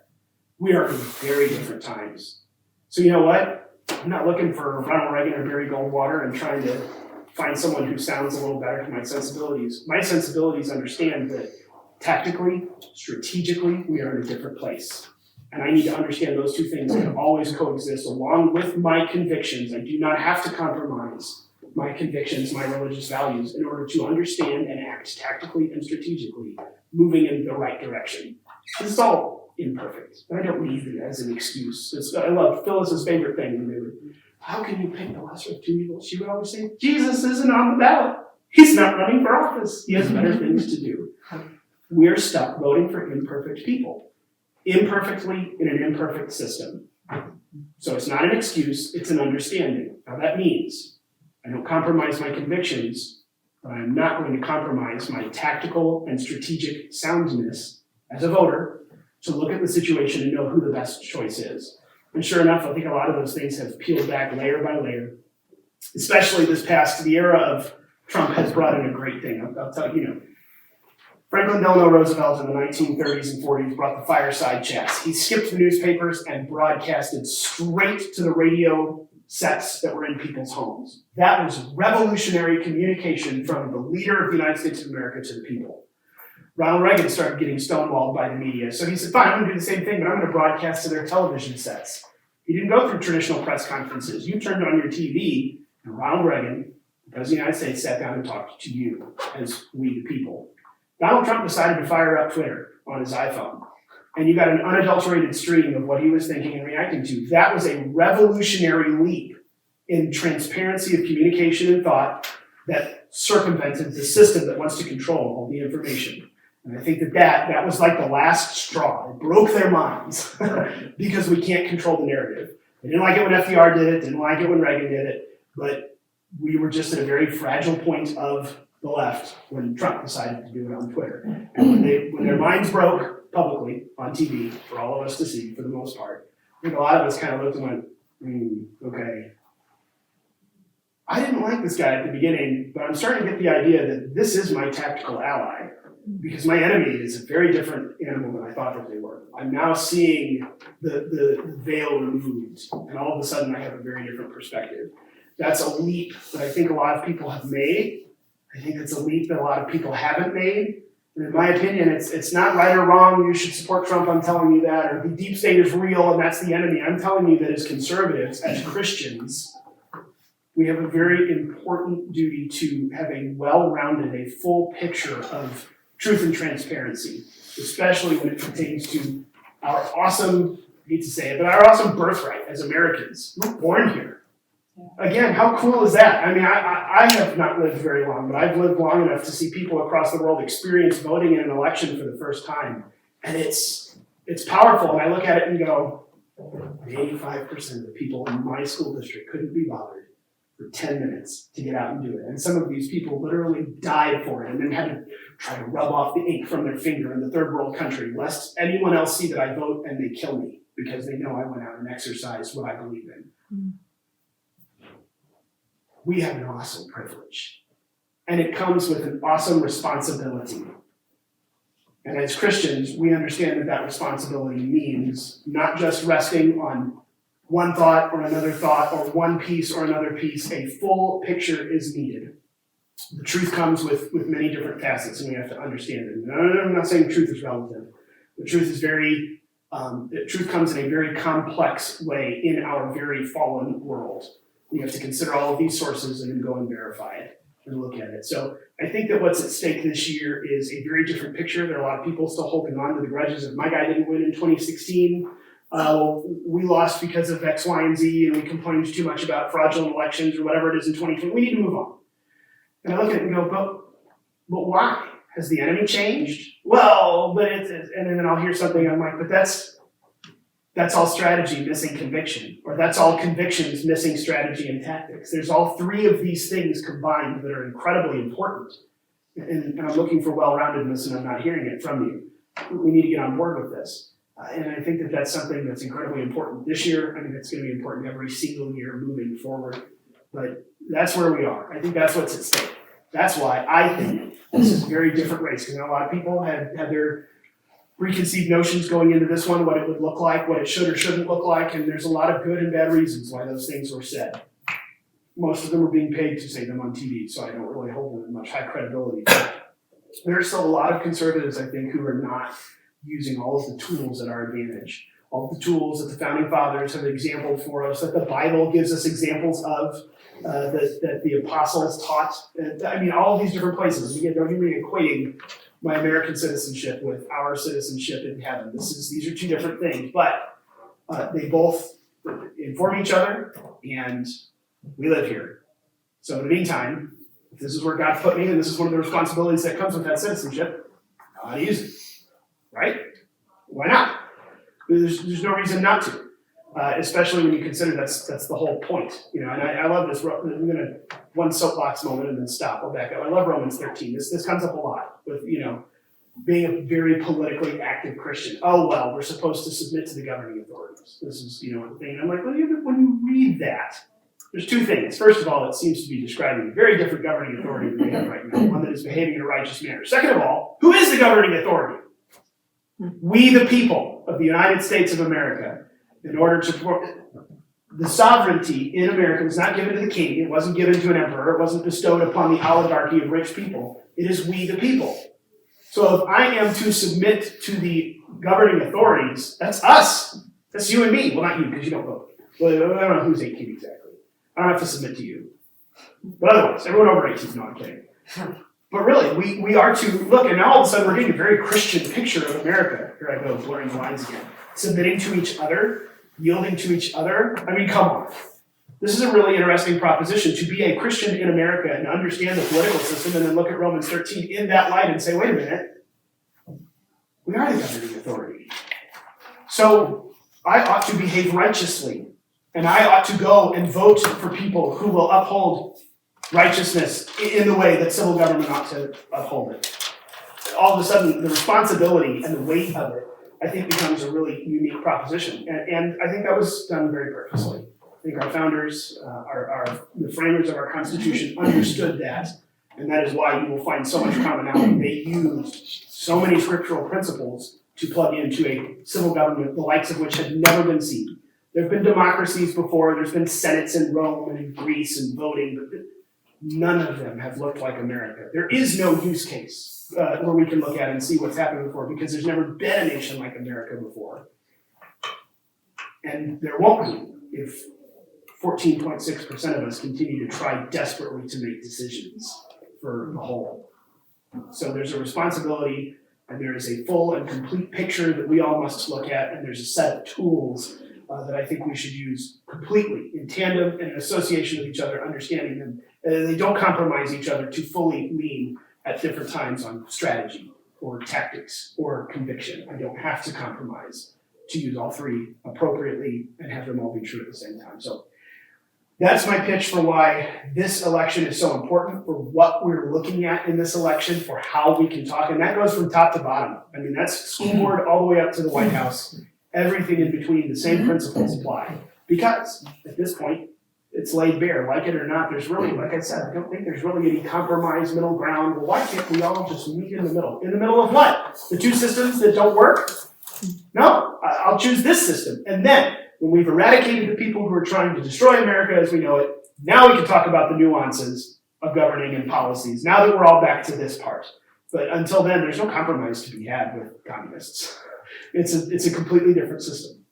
We are in very different times. So you know what? I'm not looking for Ronald Reagan or Barry Goldwater and trying to find someone who sounds a little better to my sensibilities. My sensibilities understand that tactically, strategically, we are in a different place. And I need to understand those two things can always coexist along with my convictions. I do not have to compromise my convictions, my religious values, in order to understand and act tactically and strategically, moving in the right direction. This is all imperfect, but I don't need it as an excuse. I love Phyllis's favorite thing when they would, how can you pick the lesser of two evils? She would always say, Jesus isn't on the ballot. He's not running for office. He has better things to do. We're stuck voting for imperfect people, imperfectly in an imperfect system. So it's not an excuse, it's an understanding. Now that means I don't compromise my convictions, but I'm not going to compromise my tactical and strategic soundness as a voter to look at the situation and know who the best choice is. And sure enough, I think a lot of those things have peeled back layer by layer, especially the era of Trump has brought in a great thing. I'll tell you, Franklin Delano Roosevelt in the 1930s and 40s brought the fireside chats. He skipped the newspapers and broadcasted straight to the radio sets that were in people's homes. That was revolutionary communication from the leader of the United States of America to the people. Ronald Reagan started getting stonewalled by the media, so he said, fine, I'm going to do the same thing, but I'm going to broadcast to their television sets. He didn't go through traditional press conferences. You turned on your TV, and Ronald Reagan, the President of the United States, sat down and talked to you as we the people. Donald Trump decided to fire up Twitter on his iPhone, and you got an unadulterated stream of what he was thinking and reacting to. That was a revolutionary leap in transparency of communication and thought that circumvented the system that wants to control all the information. And I think that was like the last straw. It broke their minds because we can't control the narrative. They didn't like it when FDR did it, didn't like it when Reagan did it, but we were just at a very fragile point of the left when Trump decided to do it on Twitter. And when their minds broke publicly on TV for all of us to see, for the most part, I think a lot of us kind of looked and went, okay. I didn't like this guy at the beginning, but I'm starting to get the idea that this is my tactical ally because my enemy is a very different animal than I thought that they were. I'm now seeing the veil removed, and all of a sudden I have a very different perspective. That's a leap that I think a lot of people have made. I think it's a leap that a lot of people haven't made. And in my opinion, it's not right or wrong, you should support Trump, I'm telling you that, or the deep state is real and that's the enemy. I'm telling you that as conservatives, as Christians, we have a very important duty to have a well-rounded, a full picture of truth and transparency, especially when it pertains to our awesome I hate to say it, but our awesome birthright as Americans. We're born here. Again, how cool is that? I mean, I have not lived very long, but I've lived long enough to see people across the world experience voting in an election for the first time. And it's powerful. And I look at it and go, 85% of the people in my school district couldn't be bothered for 10 minutes to get out and do it. And some of these people literally died for it and then had to try to rub off the ink from their finger in the third world country, lest anyone else see that I vote and they kill me because they know I went out and exercised what I believe in. Mm-hmm. We have an awesome privilege. And it comes with an awesome responsibility. And as Christians, we understand that that responsibility means not just resting on one thought or another thought or one piece or another piece. A full picture is needed. The truth comes with many different facets, and we have to understand it. No, I'm not saying truth is relative. The truth is truth comes in a very complex way in our very fallen world. We have to consider all of these sources and then go and verify it and look at it. So I think that what's at stake this year is a very different picture. There are a lot of people still holding on to the grudges of my guy didn't win in 2016. We lost because of X, Y, and Z, and we complained too much about fraudulent elections or whatever it is in 2020. We need to move on. And I look at it and go, but why? Has the enemy changed? Well, but and then I'll hear something, I'm like, but that's all strategy missing conviction, or that's all convictions missing strategy and tactics. There's all three of these things combined that are incredibly important. And I'm looking for well-roundedness, and I'm not hearing it from you. We need to get on board with this. And I think that that's something that's incredibly important this year. I mean, it's going to be important every single year moving forward. But that's where we are. I think that's what's at stake. That's why I think this is a very different race, because a lot of people had their preconceived notions going into this one, what it would look like, what it should or shouldn't look like, and there's a lot of good and bad reasons why those things were said. Most of them are being paid to say them on TV, so I don't really hold them in much high credibility. But there's still a lot of conservatives, I think, who are not using all of the tools at our advantage. All of the tools that the Founding Fathers have exampled for us, that the Bible gives us examples of, that the apostles taught. I mean, all of these different places. Again, don't even equating my American citizenship with our citizenship in heaven. These are two different things, but they both inform each other, and we live here. So in the meantime, if this is where God put me, and this is one of the responsibilities that comes with that citizenship, how to use it, right? Why not? There's no reason not to, especially when you consider that's the whole point. You know, and I love this. I'm going to one soapbox moment and then stop. I'll back up. I love Romans 13. This comes up a lot with, being a very politically active Christian. Oh, well, we're supposed to submit to the governing authorities. This is, the thing. I'm like, well, when you read that, there's two things. First of all, it seems to be describing a very different governing authority than we have right now, one that is behaving in a righteous manner. Second of all, who is the governing authority? We, the people of the United States of America, in order to the sovereignty in America was not given to the king. It wasn't given to an emperor. It wasn't bestowed upon the oligarchy of rich people. It is we, the people. So if I am to submit to the governing authorities, that's us. That's you and me. Well, not you, because you don't vote. Well, I don't know who's 18 exactly. I don't have to submit to you. But otherwise, everyone over 18, no, I'm kidding. But really, we are to look, and now all of a sudden we're getting a very Christian picture of America. Here I go, blurring the lines again. Submitting to each other, yielding to each other. I mean, come on. This is a really interesting proposition, to be a Christian in America and understand the political system and then look at Romans 13 in that light and say, wait a minute, we are the governing authority. So I ought to behave righteously, and I ought to go and vote for people who will uphold righteousness in the way that civil government ought to uphold it. All of a sudden, the responsibility and the weight of it, I think, becomes a really unique proposition. And I think that was done very purposely. I think our founders, the framers of our Constitution understood that, and that is why you will find so much commonality. They used so many scriptural principles to plug into a civil government, the likes of which had never been seen. There have been democracies before, there's been senates in Rome and in Greece and voting, but none of them have looked like America. There is no use case where we can look at and see what's happened before, because there's never been a nation like America before. And there won't be if 14.6% of us continue to try desperately to make decisions for the whole. So there's a responsibility And there is a full and complete picture that we all must look at, and there's a set of tools that I think we should use completely in tandem and in association with each other, understanding them. They don't compromise each other to fully lean at different times on strategy or tactics or conviction. I don't have to compromise to use all three appropriately and have them all be true at the same time. So that's my pitch for why this election is so important, for what we're looking at in this election, for how we can talk. And that goes from top to bottom. I mean, that's school board all the way up to the White House. Everything in between, the same principles apply. Because at this point, it's laid bare. Like it or not, there's really, like I said, I don't think there's really any compromise, middle ground. Well, why can't we all just meet in the middle? In the middle of what? The two systems that don't work? No, I'll choose this system. And then, when we've eradicated the people who are trying to destroy America as we know it, now we can talk about the nuances of governing and policies, now that we're all back to this part. But until then, there's no compromise to be had with communists. It's a completely different system.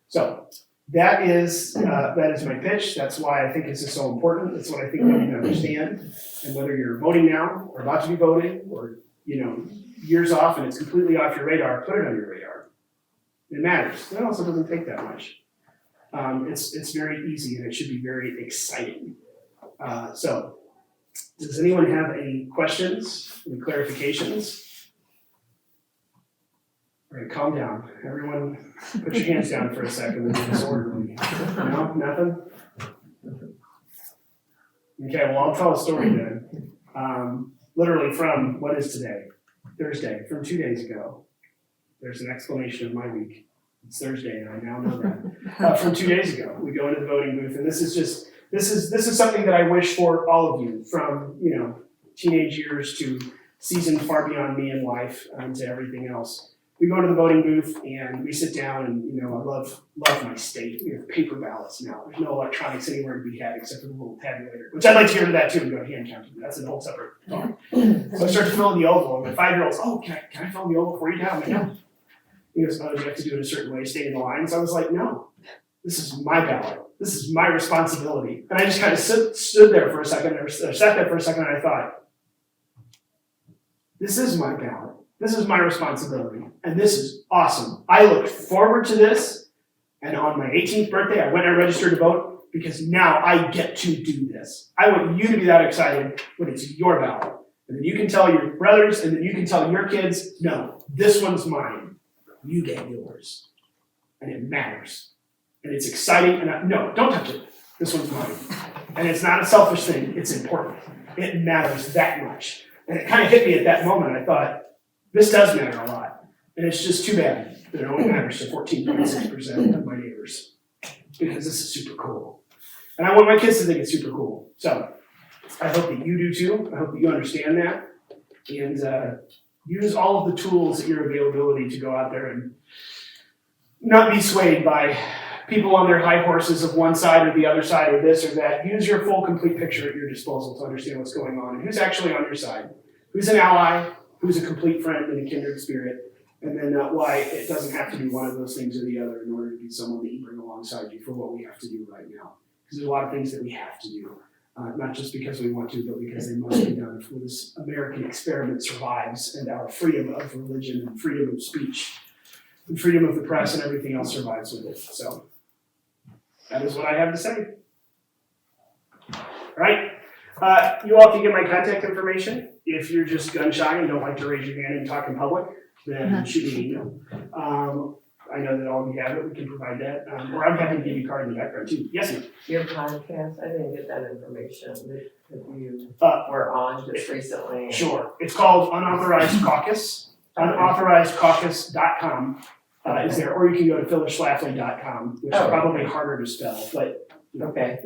So that is my pitch. That's why I think this is so important. It's what I think we need to understand. And whether you're voting now or about to be voting or years off and it's completely off your radar, put it on your radar. It matters. It also doesn't take that much. It's very easy and it should be very exciting. So does anyone have any questions, any clarifications? All right, calm down. Everyone, put your hands down for a second and be disorderly. No, nothing? Okay, well, I'll tell a story then. Literally from, what is today? Thursday, from 2 days ago. There's an explanation of my week. It's Thursday, and I now know that. From 2 days ago, we go into the voting booth, and this is something that I wish for all of you, from teenage years to seasoned far beyond me in life, to everything else. We go to the voting booth and we sit down, and I love my state. We have paper ballots now. There's no electronics anywhere to be had except for the little tabulator, which I'd like to get into that too and go hand counting. That's a whole separate talk. So I start to fill in the oval, and my 5-year-old's, can I fill in the oval for you now? I'm like, no. He goes, you have to do it a certain way, stay in the line. So I was like, no, this is my ballot. This is my responsibility. And I just kind of stood there for a second, or sat there for a second, and I thought, this is my ballot. This is my responsibility. And this is awesome. I look forward to this. And on my 18th birthday, I went and registered to vote because now I get to do this. I want you to be that excited when it's your ballot. And then you can tell your brothers, and then you can tell your kids, no, this one's mine. You get yours. And it matters. And it's exciting. And no, don't touch it. This one's mine. And it's not a selfish thing. It's important. It matters that much. And it kind of hit me at that moment. I thought, this does matter a lot. And it's just too bad that it only matters to 14.6% of my neighbors. Because this is super cool. And I want my kids to think it's super cool. So I hope that you do too. I hope that you understand that. And use all of the tools at your availability to go out there and not be swayed by people on their high horses of one side or the other side or this or that. Use your full, complete picture at your disposal to understand what's going on and who's actually on your side. Who's an ally, who's a complete friend in a kindred spirit, and then why it doesn't have to be one of those things or the other in order to be someone that you bring alongside you for what we have to do right now. Because there's a lot of things that we have to do. Not just because we want to, but because they must be done if this American experiment survives and our freedom of religion and freedom of speech and freedom of the press and everything else survives with it. So that is what I have to say. All right. You all can get my contact information. If you're just gun shy and don't like to raise your hand and talk in public, then shoot me an email. I know that all of you have it. We can provide that. Or I'm happy to give you a card in the background too. Yes, ma'am. Your podcast, I didn't get that information that you were on just recently. Sure. It's called Unauthorized Caucus. Unauthorizedcaucus.com is there. Or you can go to phyllisschlafly.com, which is probably harder to spell. But Okay.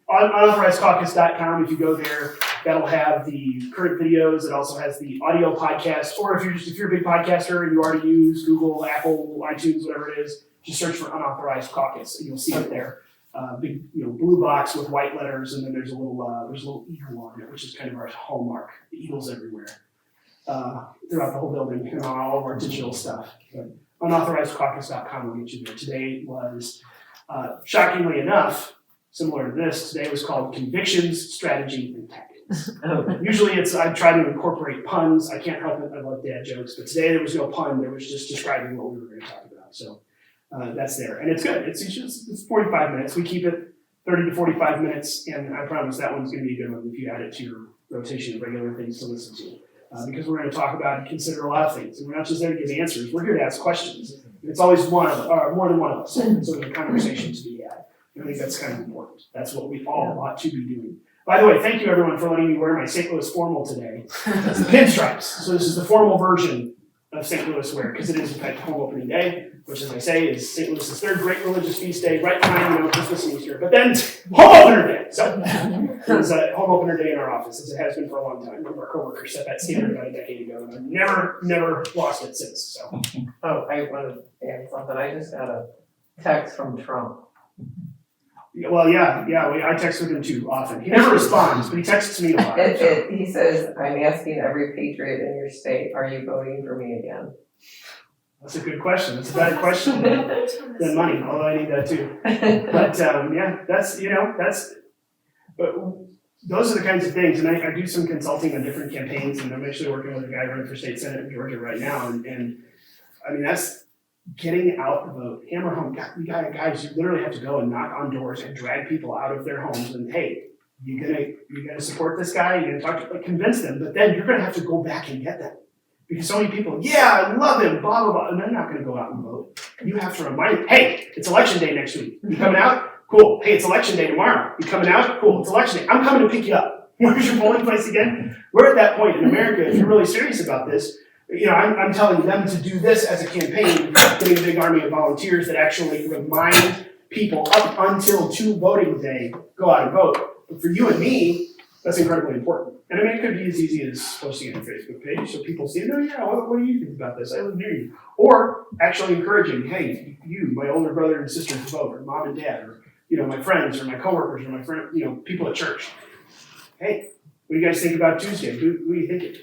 Unauthorizedcaucus.com, if you go there, that'll have the current videos. It also has the audio podcast. Or if you're a big podcaster and you already use Google, Apple, iTunes, whatever it is, just search for Unauthorized Caucus and you'll see it there. Big blue box with white letters, and then there's a little eagle on it, which is kind of our hallmark. The eagles everywhere throughout the whole building and on all of our digital stuff. But unauthorizedcaucus.com will get you there. Today was, shockingly enough, similar to this, today was called Convictions, Strategy, and Tactics. things. Okay. Usually I try to incorporate puns. I can't help it. I love dad jokes, but today there was no pun. There was just describing what we were going to talk about. So that's there, and it's good. It's 45 minutes. We keep it 30 to 45 minutes, and I promise that one's going to be a good one if you add it to your rotation of regular things to listen to. Because we're going to talk about and consider a lot of things, and we're not just there to give answers. We're here to ask questions. It's always one of or more than one of us. So there's a conversation to be had. I think that's kind of important. That's what we all ought to be doing. By the way, thank you everyone for letting me wear my St. Louis formal today. It's the pinstripes. So this is the formal version of St. Louis wear, because it is in fact home opening day, which as I say is St. Louis's third great religious feast day, right behind Christmas and Easter. But then home opener day. So it was a home opener day in our office, as it has been for a long time. One of our coworkers set that standard about a decade ago, and I've never lost it since. So Oh, I want to add something. I just got a text from Trump. well, yeah, I text with him too often. He never responds, but he texts me a lot. He says, I'm asking every patriot in your state, are you voting for me again? That's a good question. That's a better question than money, although I need that too. But yeah, but those are the kinds of things, and I do some consulting on different campaigns, and I'm actually working with a guy running for state senate in Georgia right now, and I mean, that's getting out the vote, hammer home. Guys, you literally have to go and knock on doors and drag people out of their homes, and hey, you're gonna support this guy, you're gonna talk to, convince them, but then you're gonna have to go back and get them. Because so many people, yeah, I love him, blah, blah, blah, and they're not going to go out and vote. You have to remind them, hey, it's election day next week. You coming out? Cool. Hey, it's election day tomorrow. You coming out? Cool. It's election day. I'm coming to pick you up. Where's your polling place again? We're at that point in America, if you're really serious about this, I'm telling them to do this as a campaign, getting a big army of volunteers that actually remind people up until to voting day, go out and vote. But for you and me, that's incredibly important. And I mean, it could be as easy as posting it on a Facebook page so people see, oh yeah, what do you think about this? I live near you. Or actually encouraging, hey, you, my older brother and sister to vote, or mom and dad, or my friends, or my coworkers, or my friend, people at church. Hey, what do you guys think about Tuesday? Who are you thinking?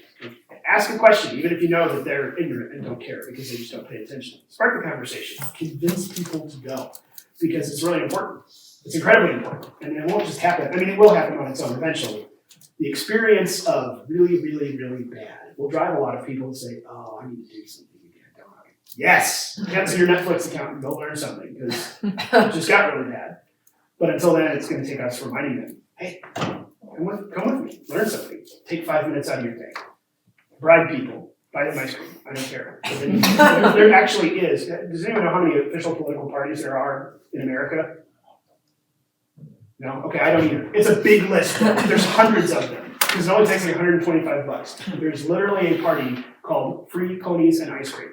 Ask a question, even if you know that they're ignorant and don't care because they just don't pay attention. Spark the conversation. Convince people to go because it's really important. It's incredibly important, and it won't just happen. I mean, it will happen on its own eventually. The experience of really, really, really bad will drive a lot of people to say, oh, I need to do something again, don't I? Yes! Cancel your Netflix account and go learn something, because it just got really bad. But until then, it's going to take us reminding them, hey, come with me, learn something. Take 5 minutes out of your day. Bribe people. Buy them ice cream. I don't care. There actually is. Does anyone know how many official political parties there are in America? No? Okay, I don't either. It's a big list. There's hundreds of them. Because it only takes like $125. There's literally a party called Free Ponies and Ice Cream.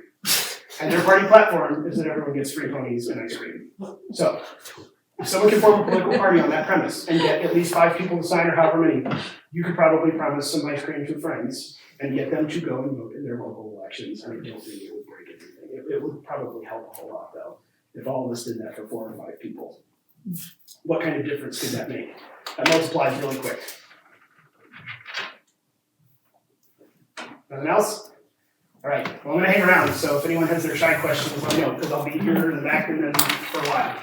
And their party platform is that everyone gets free ponies and ice cream. So, if someone can form a political party on that premise and get at least 5 people to sign or however many, you could probably promise some ice cream to friends and get them to go and vote in their local elections. I don't think it would break anything. It would probably help a whole lot, though, if all of us did that for 4 or 5 people. What kind of difference could that make? That multiplies really quick. Nothing else? All right, well, I'm going to hang around, so if anyone has their shy questions, let me know, because I'll be here in the back and then for a while.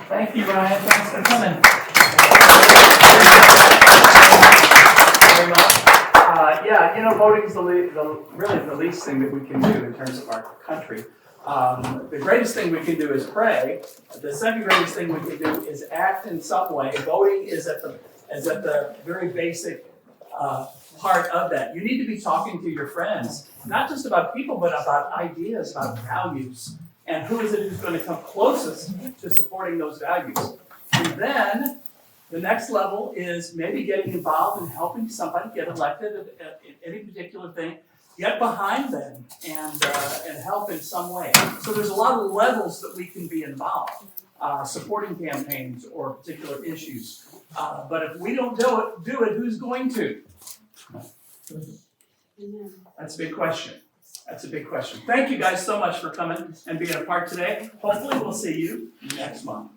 Thank you, Ryan. Thanks for coming. Very much. Voting is really the least thing that we can do in terms of our country. The greatest thing we can do is pray. The second greatest thing we can do is act in some way. Voting is at the very basic part of that. You need to be talking to your friends, not just about people, but about ideas, about values, and who is it who's going to come closest to supporting those values. And then the next level is maybe getting involved in helping somebody get elected at any particular thing. Get behind them and help in some way. So there's a lot of levels that we can be involved, supporting campaigns or particular issues. But if we don't do it, who's going to? That's a big question. That's a big question. Thank you guys so much for coming and being a part today. Hopefully we'll see you next month.